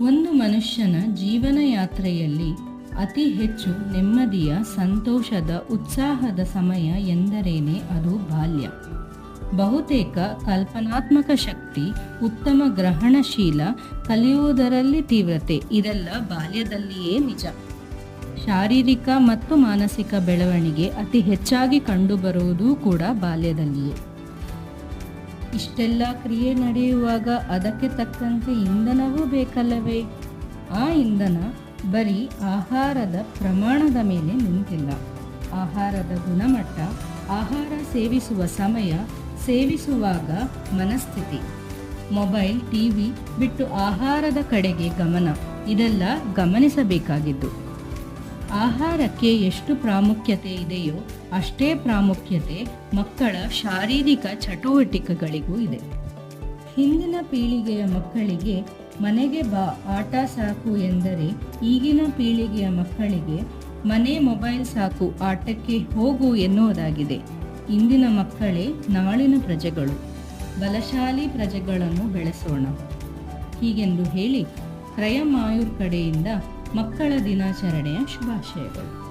ಒಂದು ಮನುಷ್ಯನ ಜೀವನ ಯಾತ್ರೆಯಲ್ಲಿ ಅತಿ ಹೆಚ್ಚು ನೆಮ್ಮದಿಯ, ಸಂತೋಷದ, ಉತ್ಸಾಹದ ಸಮಯ ಎಂದರೇನೆ ಅದು ಬಾಲ್ಯ. ಬಹುತೇಕ ಕಲ್ಪನಾತ್ಮಕ ಶಕ್ತಿ, ಉತ್ತಮ ಗ್ರಹಣಶೀಲ, ಕಲಿಯುವುದರಲ್ಲಿ ತೀವ್ರತೆ ಇದೆಲ್ಲ ಬಾಲ್ಯದಲ್ಲಿಯೇ ನಿಜ. ಶಾರೀರಿಕ ಮತ್ತು ಮಾನಸಿಕ ಬೆಳವಣಿಗೆ ಅತಿ ಹೆಚ್ಚಾಗಿ ಕಂಡುಬರುವುದೂ ಕೂಡ ಬಾಲ್ಯದಲ್ಲಿಯೇ. ಇಷ್ಟೆಲ್ಲ ಕ್ರಿಯೆ ನಡೆಯುವಾಗ ಅದಕ್ಕೆ ತಕ್ಕಂತೆ ಇಂಧನವೂ ಬೇಕಲ್ಲವೇ? ಆ ಇಂಧನ ಬರೀ ಆಹಾರದ ಪ್ರಮಾಣದ ಮೇಲೆ ನಿಂತಿಲ್ಲ. ಆಹಾರದ ಗುಣಮಟ್ಟ, ಆಹಾರ ಸೇವಿಸುವ ಸಮಯ, ಸೇವಿಸುವಾಗ ಮನಸ್ಥಿತಿ, ಮೊಬೈಲ್, ಟಿವಿ ಬಿಟ್ಟು ಆಹಾರದ ಕಡೆಗೆ ಗಮನ ಇದೆಲ್ಲ ಗಮನಿಸಬೇಕಾಗಿದ್ದು. ಆಹಾರಕ್ಕೆ ಎಷ್ಟು ಪ್ರಾಮುಖ್ಯತೆ ಇದೆಯೋ ಅಷ್ಟೇ ಪ್ರಾಮುಖ್ಯತೆ ಮಕ್ಕಳ ಶಾರೀರಿಕ ಚಟುವಟಿಕೆಗಳಿಗೂ ಇದೆ. ಹಿಂದಿನ ಪೀಳಿಗೆಯ ಮಕ್ಕಳಿಗೆ ಮನೆಗೆ ಬಾ, ಆಟ ಸಾಕು ಎಂದರೆ ಈಗಿನ ಪೀಳಿಗೆಯ ಮಕ್ಕಳಿಗೆ ಮನೆ, ಮೊಬೈಲ್ ಸಾಕು, ಆಟಕ್ಕೆ ಹೋಗು ಎನ್ನುವುದಾಗಿದೆ. ಇಂದಿನ ಮಕ್ಕಳೇ ನಾಳಿನ ಪ್ರಜೆಗಳು. ಬಲಶಾಲಿ ಪ್ರಜೆಗಳನ್ನು ಬೆಳೆಸೋಣ. ಹೀಗೆಂದು ಹೇಳಿ ಕ್ರಯಮಾಯೂರ್ ಕಡೆಯಿಂದ ಮಕ್ಕಳ ದಿನಾಚರಣೆಯ ಶುಭಾಶಯಗಳು.